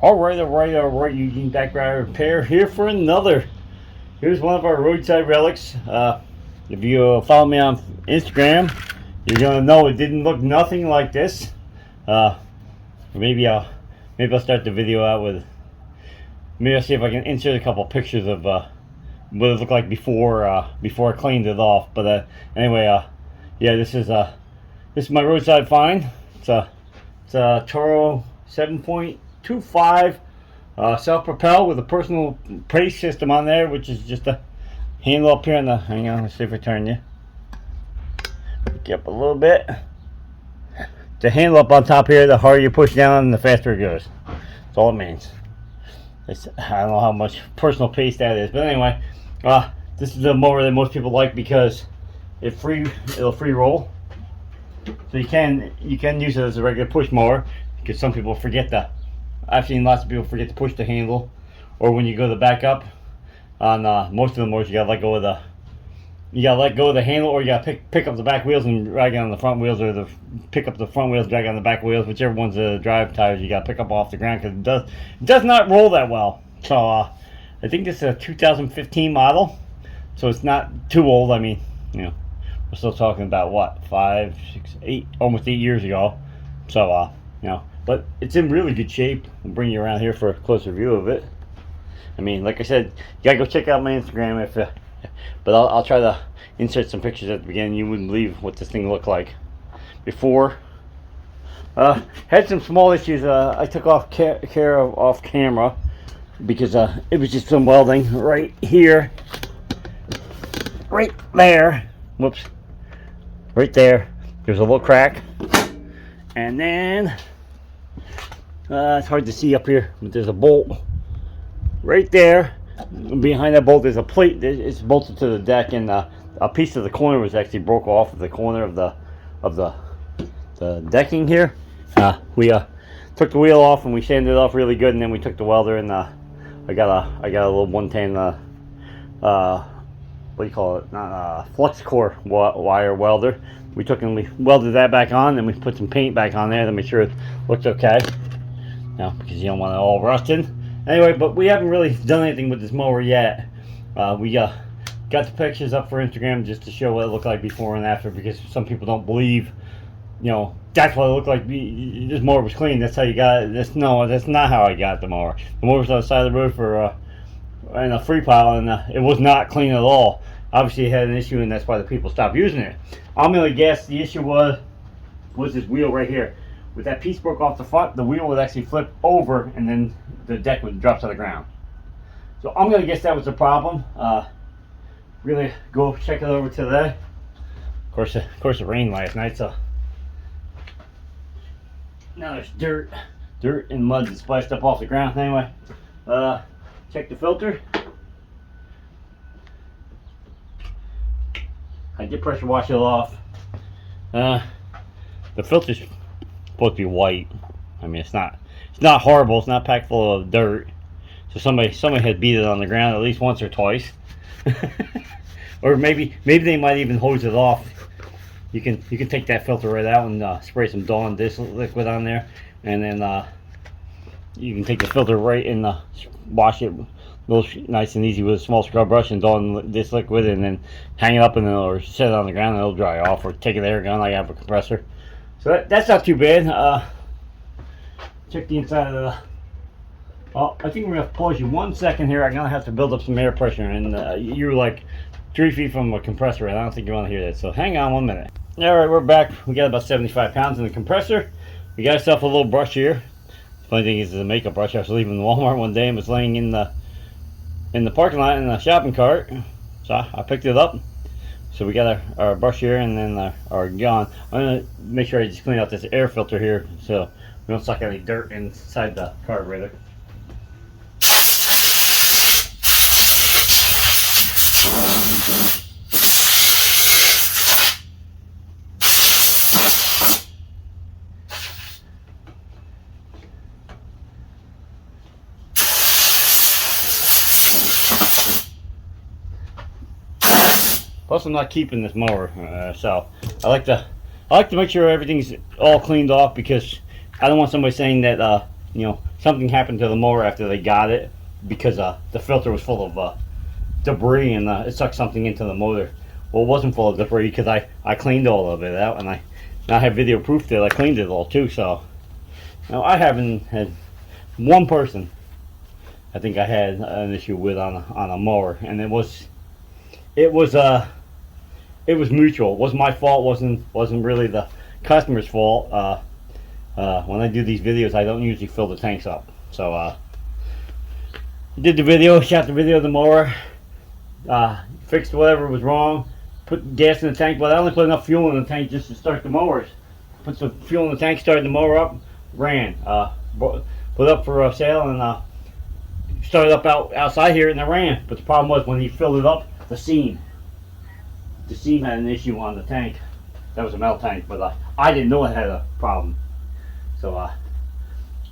Alright, Eugene Background Repair here for another. Here's one of our roadside relics. If you follow me on Instagram, you're gonna know it didn't look nothing like this. Maybe I'll start the video out with. Maybe I'll see if I can insert a couple pictures of what it looked like before I cleaned it off. But anyway, yeah, this is my roadside find. It's a Toro 7.25 self-propel with a personal pace system on there, which is just a handle up here on the. Hang on, let's see if I turn you. Pick you up a little bit. The handle up on top here, the harder you push down, the faster it goes. That's all it means. I don't know how much personal pace that is, but anyway, this is the mower that most people like because it'll free roll. So you can use it as a regular push mower, because some people forget that. I've seen lots of people forget to push the handle, or when you go to back up on most of the mowers, you gotta let go of the handle, or you gotta pick up the back wheels and drag it on the front wheels, or pick up the front wheels, drag on the back wheels, whichever one's the drive tires you gotta pick up off the ground, because it does not roll that well. So I think this is a 2015 model, so it's not too old. I mean, you know, we're still talking about what, 5, 6, 8, almost 8 years ago. So you know, but it's in really good shape. I'll bring you around here for a closer view of it. I mean, like I said, you gotta go check out my Instagram but I'll try to insert some pictures at the beginning. You wouldn't believe what this thing looked like before. Had some small issues I took off camera, because it was just some welding right here, right there. Whoops. Right there. There's a little crack, and then it's hard to see up here, but there's a bolt right there. Behind that bolt there's a plate. It's bolted to the deck, and a piece of the corner was actually broke off of the corner of the decking here. We took the wheel off and we sanded it off really good, and then we took the welder and I got a little 110 what do you call it? Not flux core wire welder. We took and we welded that back on, and we put some paint back on there to make sure it looks okay. Now, because you don't want it all rusted. Anyway, but we haven't really done anything with this mower yet. We got the pictures up for Instagram just to show what it looked like before and after, because some people don't believe, you know, that's what it looked like. This mower was clean. That's how you got it. No, that's not how I got the mower. The mower was on the side of the road in a free pile, and it was not clean at all. Obviously, it had an issue, and that's why the people stopped using it. I'm gonna guess the issue was this wheel right here. With that piece broke off the front, the wheel would actually flip over, and then the deck would drop to the ground. So I'm gonna guess that was the problem. Really go check it over today. Of course, it rained last night, so now there's dirt and mud that splashed up off the ground. Anyway, check the filter. I did pressure wash it off. The filter's supposed to be white. I mean, it's not horrible. It's not packed full of dirt. So somebody had beat it on the ground at least once or twice. Or maybe they might even hose it off. You can take that filter right out and spray some Dawn dish liquid on there, and then you can take the filter right and wash it nice and easy with a small scrub brush and Dawn dish liquid, and then hang it up and or set it on the ground and it'll dry off, or take an air gun like I have a compressor. So that's not too bad. Check the inside of the. Well, I think we're gonna pause you 1 second here. I'm gonna have to build up some air pressure, and you're like 3 feet from a compressor, and I don't think you want to hear that. So hang on 1 minute. All right, we're back. We got about 75 pounds in the compressor. We got ourselves a little brush here. The funny thing is, it's a makeup brush. I was leaving Walmart one day and was laying in the parking lot in a shopping cart, so I picked it up. So we got our brush here, and then our gun. I'm gonna make sure I just clean out this air filter here, so we don't suck any dirt inside the carburetor. Plus, I'm not keeping this mower, so I like to make sure everything's all cleaned off, because I don't want somebody saying that something happened to the mower after they got it, because the filter was full of debris, and it sucked something into the motor. Well, it wasn't full of debris because I cleaned all of it out, and I have video proof that I cleaned it all too. So I haven't had one person I think I had an issue with on a mower, and it was mutual. It wasn't my fault. Wasn't really the customer's fault. When I do these videos, I don't usually fill the tanks up. So I did the video, shot the video of the mower, fixed whatever was wrong, put gas in the tank, but I only put enough fuel in the tank just to start the mowers. Put some fuel in the tank, started the mower up, ran, put up for sale, and started up outside here, and it ran. But the problem was when he filled it up, the seam had an issue on the tank. That was a metal tank, but I didn't know it had a problem. So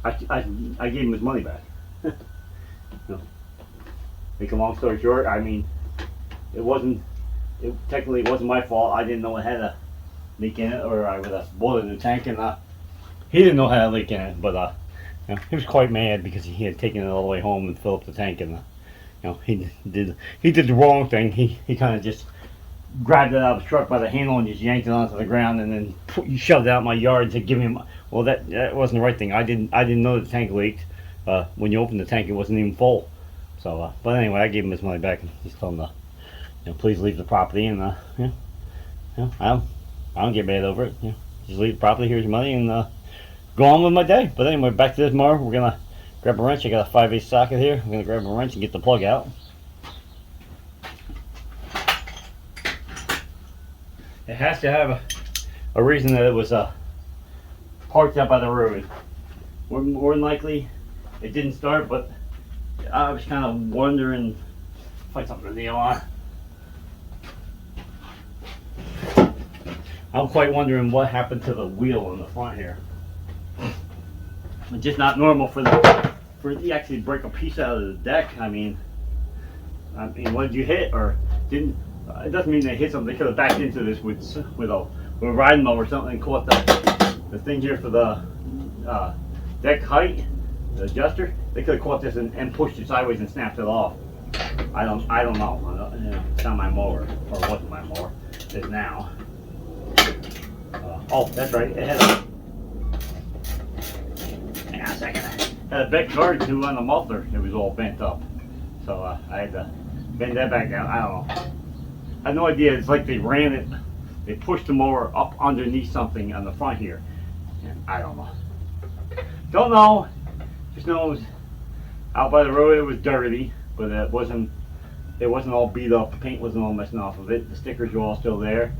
I gave him his money back. Make a long story short, I mean, technically it wasn't my fault. I didn't know it had a leak in it, or I would have bought a new tank, and he didn't know had a leak in it. But he was quite mad because he had taken it all the way home and filled up the tank, and he did the wrong thing. He kind of just grabbed it out of the truck by the handle and just yanked it onto the ground, and then shoved it out my yard and said, "Give me." Well, that wasn't the right thing. I didn't know the tank leaked. When you opened the tank, it wasn't even full. So, but anyway, I gave him his money back, and just told him to, please leave the property, and I don't get mad over it. Just leave the property. Here's your money, and go on with my day. But anyway, back to this mower. We're gonna grab a wrench. I got a 5/8 socket here. I'm gonna grab a wrench and get the plug out. It has to have a reason that it was parked out by the road. More than likely, it didn't start, but I was kind of wondering. Find something to nail on. I'm quite wondering what happened to the wheel in the front here. It's just not normal for you actually break a piece out of the deck. I mean, what did you hit, or didn't? It doesn't mean they hit something. They could have backed into this with a riding mower or something and caught the thing here for the deck height, the adjuster. They could have caught this and pushed it sideways and snapped it off. I don't know. It's not my mower, or wasn't my mower. It is now. Oh, that's right. It had hang on a second. Had a bent guard too on the muffler. It was all bent up, so I had to bend that back down. I don't know. I have no idea. It's like they ran it. They pushed the mower up underneath something on the front here, and I don't know. Don't know. Just know it was out by the road. It was dirty, but it wasn't all beat up. The paint wasn't all messing off of it. The stickers were all still there.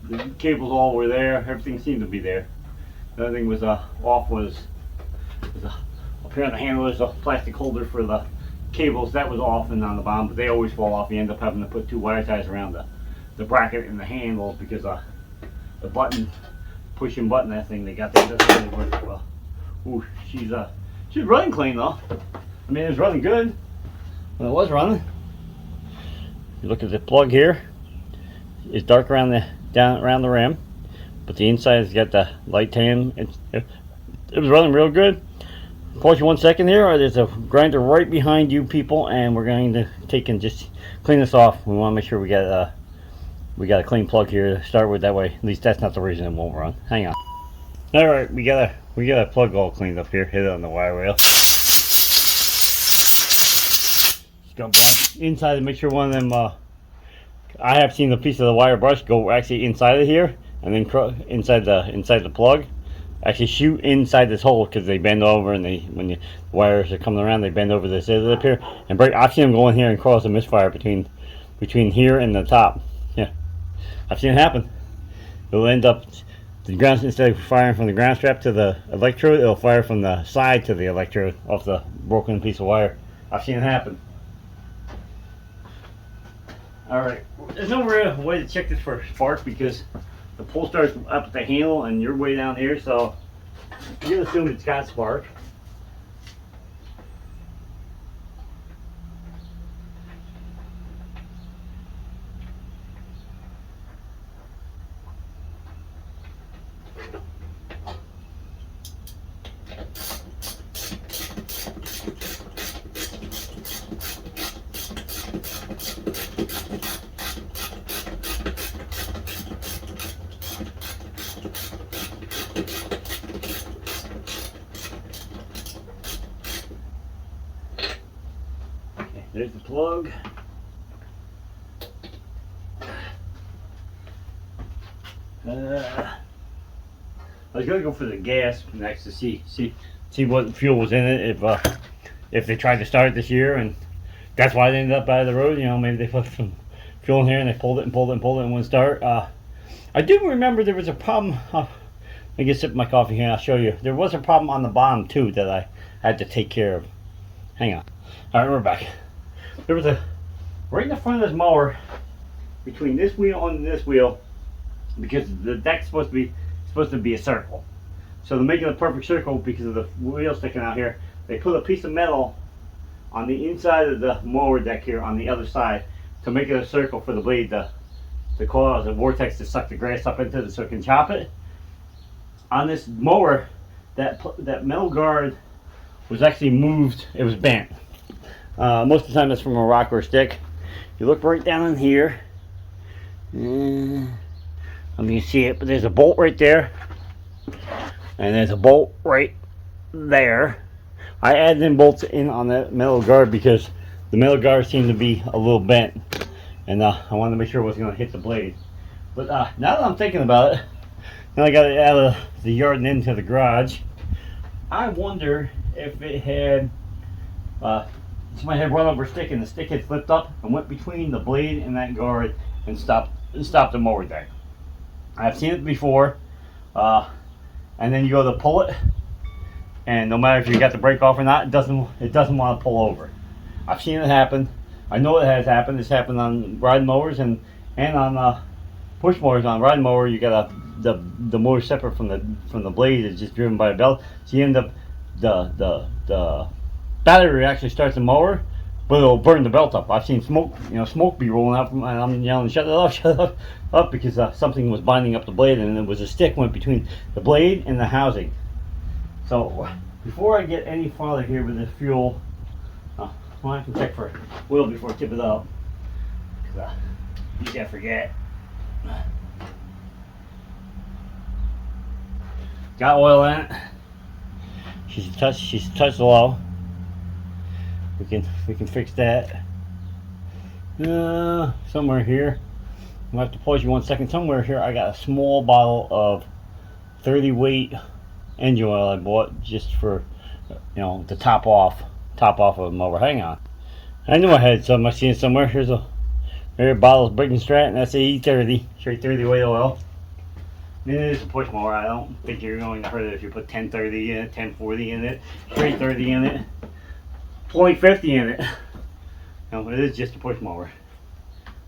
The cables all were there. Everything seemed to be there. The only thing was off was up here on the handle. There's a plastic holder for the cables. That was off and on the bottom, but they always fall off. You end up having to put 2 wire ties around the bracket and the handle, because the button, pushing button, that thing they got there doesn't really work well. Ooh, she's running clean though. I mean, it was running good when it was running. You look at the plug here. It's dark around the rim, but the inside has got the light tan. It was running real good. Pause you 1 second here. There's a grinder right behind you people, and we're going to take and just clean this off. We want to make sure we got a clean plug here to start with. That way, at least that's not the reason it won't run. Hang on. All right, we got a plug all cleaned up here. Hit it on the wire rail. Jump down inside to make sure one of them. I have seen the piece of the wire brush go actually inside of here, and then inside the plug. Actually shoot inside this hole, because they bend over, and when the wires are coming around, they bend over this edge up here and break. I've seen them go in here and cause a misfire between here and the top. Yeah, I've seen it happen. It'll end up the ground, instead of firing from the ground strap to the electrode, it'll fire from the side to the electrode off the broken piece of wire. I've seen it happen. All right, there's no real way to check this for spark, because the pull starts up at the handle and you're way down here, so you're gonna assume it's got spark. There's the plug. I was gonna go for the gas next to see what fuel was in it if they tried to start it this year, and that's why they ended up out of the road. You know, maybe they put some fuel in here and they pulled it and pulled it and pulled it and wouldn't start. I do remember there was a problem. Let me get a sip of my coffee here and I'll show you. There was a problem on the bottom too that I had to take care of. Hang on. Alright, we're back. There was a, right in the front of this mower, between this wheel and this wheel, because the deck's supposed to be a circle. So to make it a perfect circle, because of the wheel sticking out here, they put a piece of metal on the inside of the mower deck here on the other side to make it a circle for the blade to cause the vortex to suck the grass up into it so it can chop it. On this mower, that metal guard was actually moved. It was bent. Most of the time that's from a rock or a stick. You look right down in here. I mean, you see it, but there's a bolt right there. And there's a bolt right there. I added in bolts in on that metal guard because the metal guard seemed to be a little bent. And I wanted to make sure it wasn't going to hit the blade. But now that I'm thinking about it, now I got it out of the yard and into the garage, I wonder if it had, somebody had run over a stick and the stick had flipped up and went between the blade and that guard and stopped the mower deck. I've seen it before, and then you go to pull it, and no matter if you got the brake off or not, it doesn't want to pull over. I've seen it happen. I know it has happened. It's happened on riding mowers and on push mowers. On riding mower, you got the motor separate from the blade is just driven by a belt. So you end up the battery actually starts the mower, but it'll burn the belt up. I've seen smoke be rolling out, and I'm yelling, shut it up, because something was binding up the blade, and it was a stick went between the blade and the housing. So before I get any farther here with the fuel, well, I can check for oil before I tip it up, because usually I forget. Got oil in it. She's touched low. We can fix that. Somewhere here. I'll have to pause you 1 second. Somewhere here I got a small bottle of 30 weight engine oil I bought just for, to top off of a mower. Hang on. I knew I had some. I seen it somewhere. Here's a bottle of Brighton Strat, and that's a E30, straight 30 weight oil. And it is a push mower. I don't think you're going to hurt it if you put 1030 in it, 1040 in it, straight 30 in it, 0.50 in it. It is just a push mower.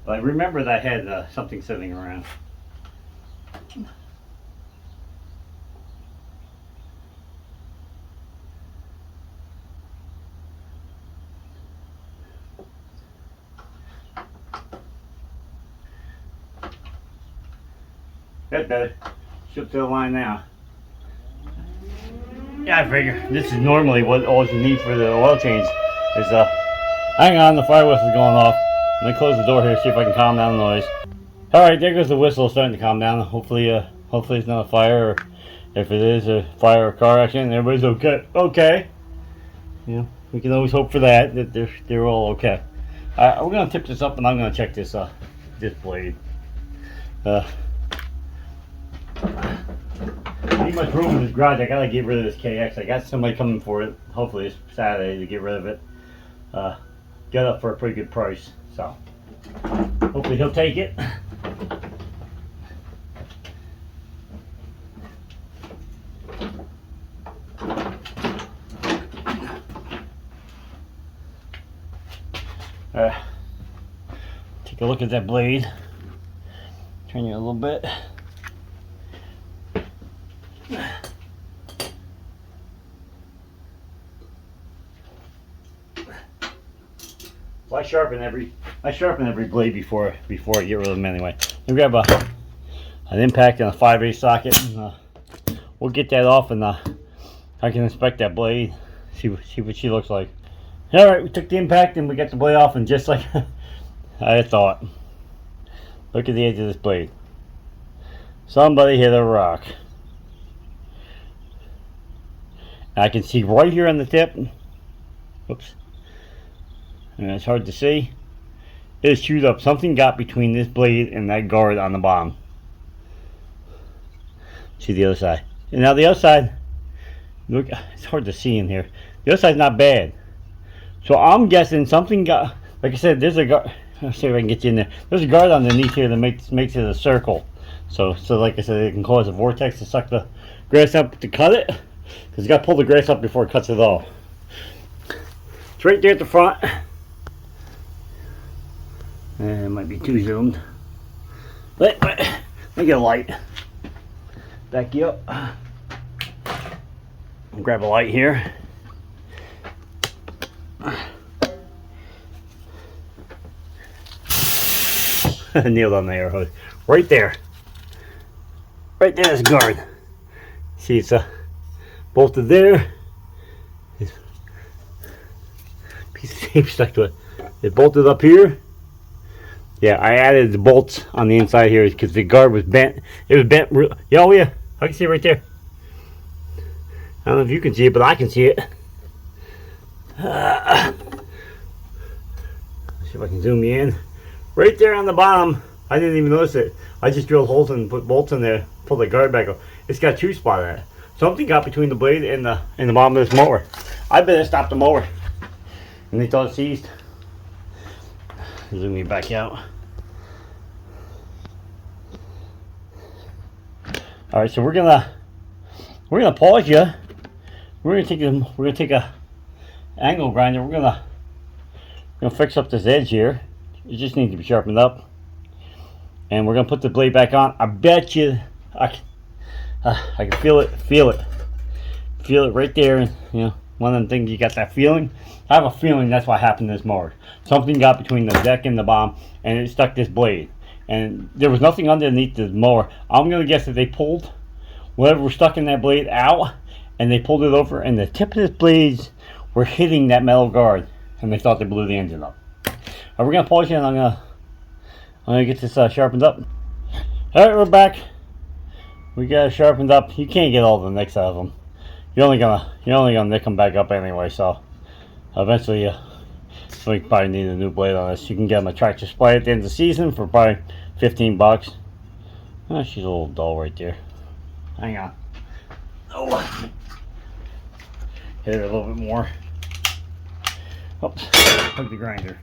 But I remember that I had something sitting around. That's better. Ship to the line now. Yeah, I figure this is normally what all you need for the oil change is hang on, the fire whistle's going off. Let me close the door here, see if I can calm down the noise. Alright, there goes the whistle, starting to calm down. Hopefully it's not a fire, or if it is a fire or car accident, everybody's okay. We can always hope for that they're all okay. We're gonna tip this up, and I'm gonna check this blade. Ain't much room in this garage. I gotta get rid of this KX. I got somebody coming for it. Hopefully it's Saturday to get rid of it. Got up for a pretty good price, so hopefully he'll take it. Take a look at that blade. Turn you a little bit. Well, I sharpen every blade before I get rid of them anyway. Let me grab an impact and a 5/8 socket, and we'll get that off, and I can inspect that blade, see what she looks like. All right, we took the impact and we got the blade off, and just like I thought, look at the edge of this blade. Somebody hit a rock. And I can see right here on the tip. Oops. and it's hard to see. It is chewed up. Something got between this blade and that guard on the bottom. See the other side. And now the other side, look, it's hard to see in here. The other side's not bad. So I'm guessing something got, like I said, there's a guard. Let's see if I can get you in there. There's a guard underneath here that makes it a circle. So like I said, it can cause a vortex to suck the grass up to cut it. Because you got to pull the grass up before it cuts it off. It's right there at the front. And it might be too zoomed. Let me get a light. Back you up. I'll grab a light here. Nailed on the air hose. Right there. Right there is guard. See, it's bolted there. Piece of tape stuck to it. It's bolted up here. Yeah, I added the bolts on the inside here because the guard was bent. It was bent. Yeah, oh yeah, I can see it right there. I don't know if you can see it, but I can see it. Let's see if I can zoom you in. Right there on the bottom. I didn't even notice it. I just drilled holes and put bolts in there. Pulled the guard back up. It's got a chew spot in it. Something got between the blade and the bottom of this mower. I better stop the mower. And they thought it seized. Zoom me back out. All right, so we're gonna pause you. We're gonna take a angle grinder. We're gonna fix up this edge here. It just needs to be sharpened up, and we're gonna put the blade back on. I bet you I can feel it right there. And you know, one of them things, you got that feeling. I have a feeling that's what happened to this mower. Something got between the deck and the bottom, and it stuck this blade. And there was nothing underneath the mower. I'm gonna guess that they pulled whatever was stuck in that blade out, and they pulled it over, and the tip of this blades were hitting that metal guard, and they thought they blew the engine up. We're gonna pause here, and I'm gonna get this sharpened up. All right, we're back. We got it sharpened up. You can't get all the nicks out of them. You're only gonna nick them back up anyway. So eventually, we probably need a new blade on this. You can get them a tractor supply at the end of the season for probably 15 bucks. Oh, she's a little dull right there. Hang on. Oh, hit it a little bit more. Oops, plug the grinder.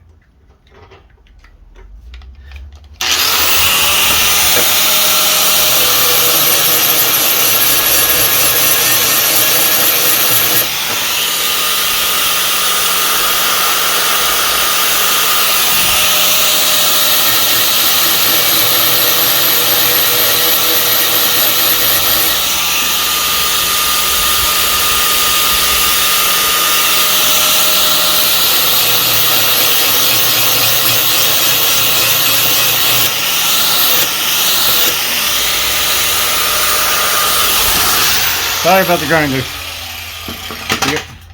Sorry about the grinder.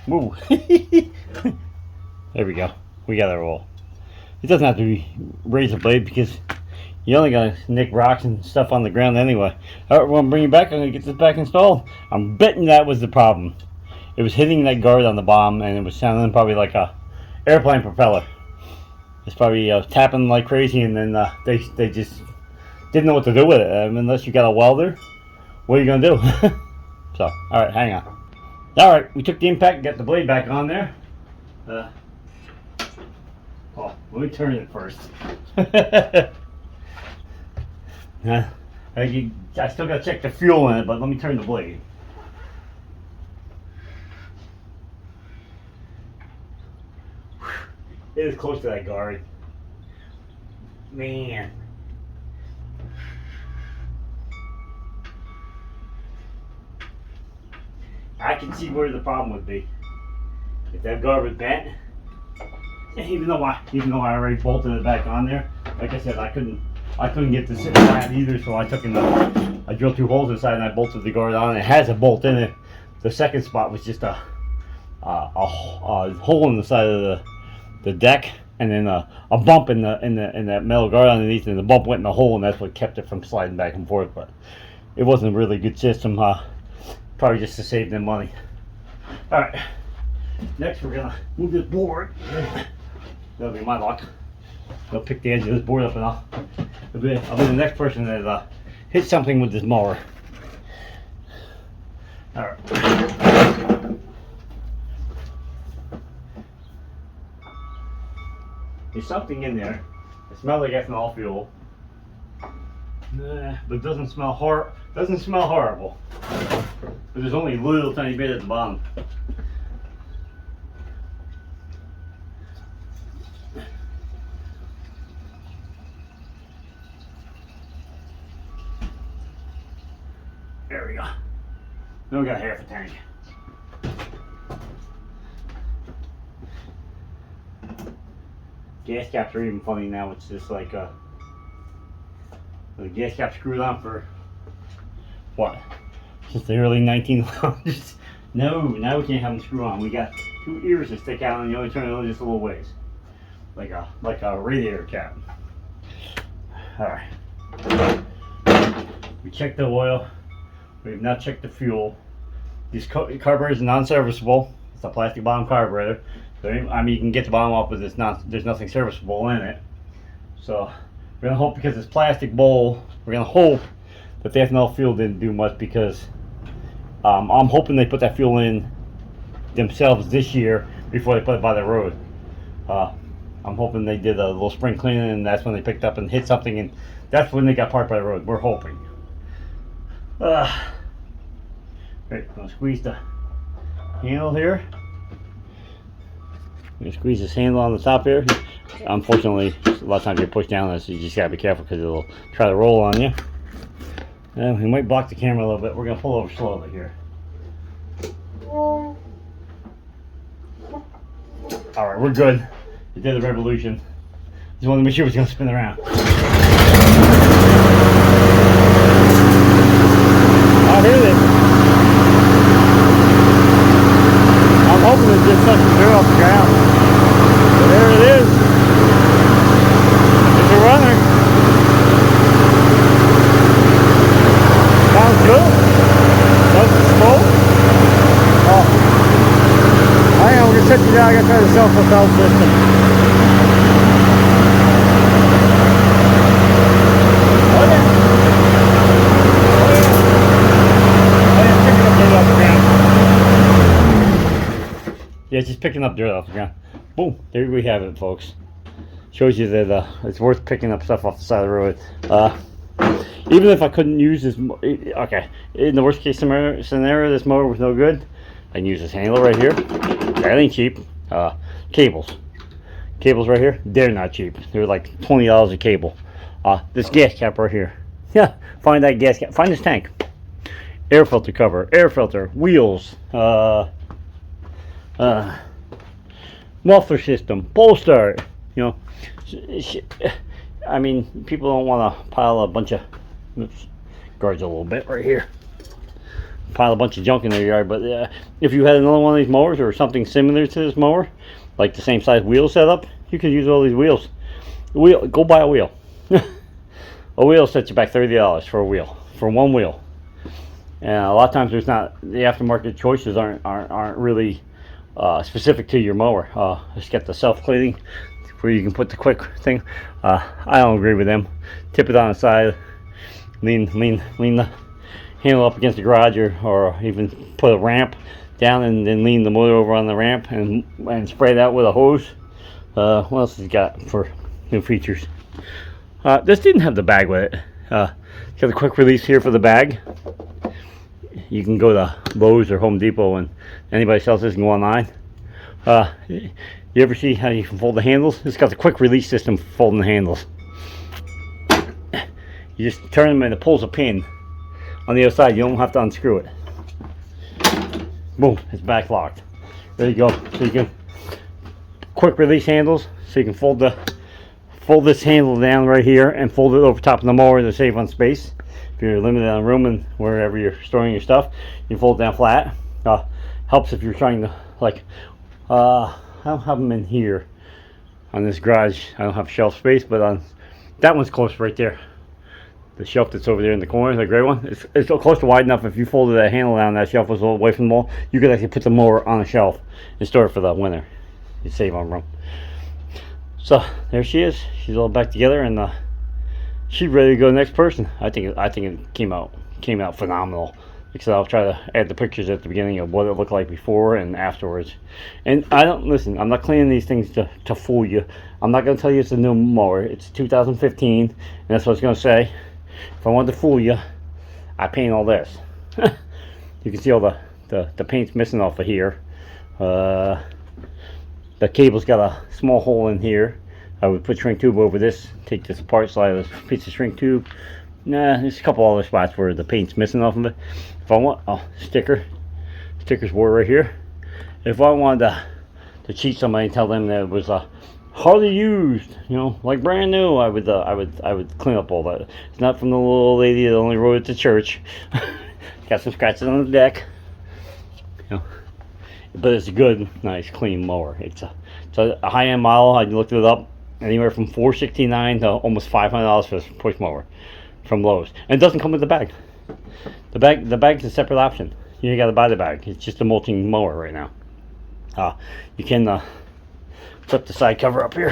Woo. There we go. We got it roll. It doesn't have to be razor blade because you only got to nick rocks and stuff on the ground anyway. Alright, we're going to bring it back. I'm going to get this back installed. I'm betting that was the problem. It was hitting that guard on the bottom, and it was sounding probably like a airplane propeller. It's probably tapping like crazy, and then they just didn't know what to do with it. Unless you got a welder, what are you going to do? So, alright, hang on. Alright, we took the impact, got the blade back on there. Let me turn it first. I still got to check the fuel in it, but let me turn the blade. It is close to that guard. Man. I can see where the problem would be. If that guard was bent, even though I already bolted it back on there, like I said, I couldn't get this flat either, so I took I drilled 2 holes inside and I bolted the guard on. It has a bolt in it. The second spot was just a hole in the side of the deck, and then a bump in that metal guard underneath, and the bump went in the hole, and that's what kept it from sliding back and forth. But it wasn't a really good system. Probably just to save them money. Alright, next we're gonna move this board. That'll be my luck. They'll pick the edge of this board up and I'll be the next person that hits something with this mower. Alright. There's something in there. It smells like ethanol fuel. But it doesn't smell horrible. But there's only a little tiny bit at the bottom. There we go. Then we got half a tank. Gas caps are even funny now. It's just like the gas cap screwed on for what? Since the early 1900s. No, now we can't have them screw on. We got two ears that stick out and you only turn it on just a little ways. Like a radiator cap. Alright. We checked the oil. We have not checked the fuel. This carburetor is non-serviceable. It's a plastic bottom carburetor. So, I mean, you can get the bottom off, but there's nothing serviceable in it. So we're gonna hope, because it's plastic bowl, we're gonna hope that the ethanol fuel didn't do much, because I'm hoping they put that fuel in themselves this year before they put it by the road. I'm hoping they did a little spring cleaning and that's when they picked up and hit something, and that's when they got parked by the road. We're hoping. Right, I'm gonna squeeze the handle here. I'm gonna squeeze this handle on the top here. Unfortunately, a lot of times you push down on this, so you just gotta be careful because it'll try to roll on you. And we might block the camera a little bit. We're gonna pull over slowly here. Alright, we're good. It did a revolution. Just wanted to make sure it was gonna spin around. I heard it. I'm hoping it just sucks the dirt off the ground. But there it is. It's a runner. Sounds good. Doesn't smoke. Oh. Hang on, we're gonna set you down. I gotta try the self-propelled system. Yeah, it's just picking up dirt off the ground. Boom, there we have it, folks. Shows you that it's worth picking up stuff off the side of the road. Even if I couldn't use this, okay, in the worst case scenario, this mower was no good, I can use this handle right here. That ain't cheap. Cables right here, they're not cheap. They're like $20 a cable. This gas cap right here. Yeah, find that gas cap. Find this tank. Air filter cover, air filter, wheels, muffler system, pole start. You know, I mean, people don't want to pile a bunch of, oops, guards a little bit right here, pile a bunch of junk in their yard. But if you had another one of these mowers or something similar to this mower, like the same size wheel setup, you could use all these wheels. Go buy a wheel. A wheel sets you back $30 for a wheel, for one wheel. And a lot of times there's not, the aftermarket choices aren't really specific to your mower. Just get the self-cleaning where you can put the quick thing. I don't agree with them. Tip it on the side, lean the handle up against the garage, or even put a ramp down and then lean the motor over on the ramp and spray it out with a hose. What else has it got for new features? This didn't have the bag with it. Got a quick release here for the bag. You can go to Lowe's or Home Depot, and anybody sells this, can go online. You ever see how you can fold the handles? It's got the quick release system for folding the handles. You just turn them and it pulls a pin on the other side. You don't have to unscrew it. Boom, it's back locked. There you go. So you can quick release handles, so you can fold this handle down right here and fold it over top of the mower to save on space. If you're limited on room and wherever you're storing your stuff, you fold it down flat. Helps if you're trying to, like, I don't have them in here on this garage. I don't have shelf space, but on that one's close right there. The shelf that's over there in the corner, the gray one, it's close to wide enough. If you folded that handle down, that shelf was a little away from the wall, you could actually put the mower on a shelf and store it for the winter. You save on room. So there she is. She's all back together, and she's ready to go next person. I think it came out phenomenal. Because I'll try to add the pictures at the beginning of what it looked like before and afterwards. And I don't listen. I'm not cleaning these things to fool you. I'm not going to tell you it's a new mower. It's 2015, and that's what I was going to say. If I wanted to fool you, I paint all this. You can see all the paint's missing off of here. The cable's got a small hole in here. I would put shrink tube over this, take this apart, slide this piece of shrink tube. Nah, there's a couple other spots where the paint's missing off of it. If I want stickers were right here. If I wanted to cheat somebody and tell them that it was hardly used, like brand new, I would clean up all that. It's not from the little lady that only rode it to church. Got some scratches on the deck, but it's a good, nice, clean mower. It's a high-end model. I looked it up, anywhere from $469 to almost $500 for this push mower from Lowe's, and it doesn't come with the bag. The bag's a separate option. You got to buy the bag. It's just a mulching mower right now. You can flip the side cover up here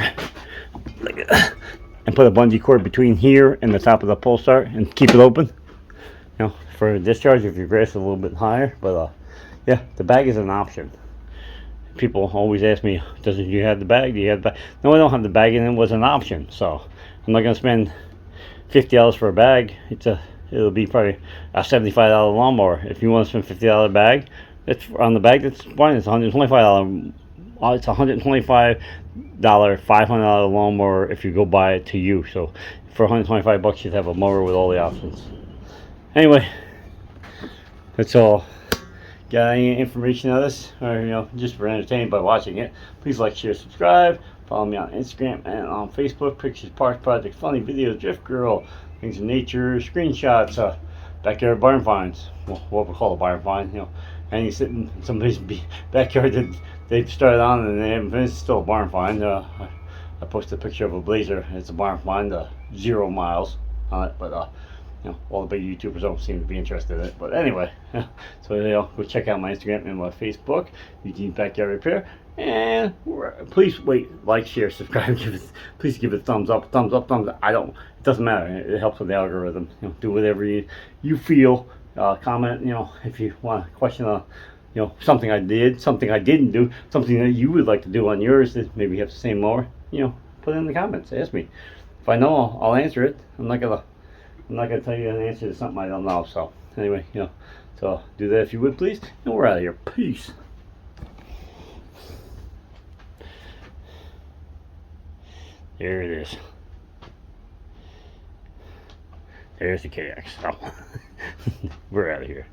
and put a bungee cord between here and the top of the pole start and keep it open. For discharge if your grass is a little bit higher. But yeah, the bag is an option. People always ask me, do you have the bag? Do you have the bag? No, I don't have the bag, and it was an option. So I'm not gonna spend $50 for a bag. It'll be probably a $75 lawnmower. If you want to spend $50 bag, that's on the bag. That's fine. It's $125. It's $125 $500 lawnmower if you go buy it to you. So for $125, you'd have a mower with all the options. Anyway, that's all. Got any information on this, or just for entertainment by watching it? Please like, share, subscribe. Follow me on Instagram and on Facebook. Pictures, parks, projects, funny videos, drift girl, things in nature, screenshots, backyard barn finds. Well, what we call a barn find, and you sitting in somebody's backyard that they've started on and they haven't finished. Still a barn find. I posted a picture of a Blazer. It's a barn find, 0 miles on it, but all the big YouTubers don't seem to be interested in it. But anyway, so go check out my Instagram and my Facebook, Eugene Backyard Repair. And please like, share, subscribe. Please give it a thumbs up, thumbs up, thumbs up. It doesn't matter. It helps with the algorithm. Do whatever you feel. Comment. If you want to question something I did, something I didn't do, something that you would like to do on yours that maybe you have the same mower. Put it in the comments. Ask me. If I know, I'll answer it. I'm not gonna tell you an answer to something I don't know. So anyway, so do that if you would, please. And we're out of here. Peace. There it is. There's the KX. So we're out of here.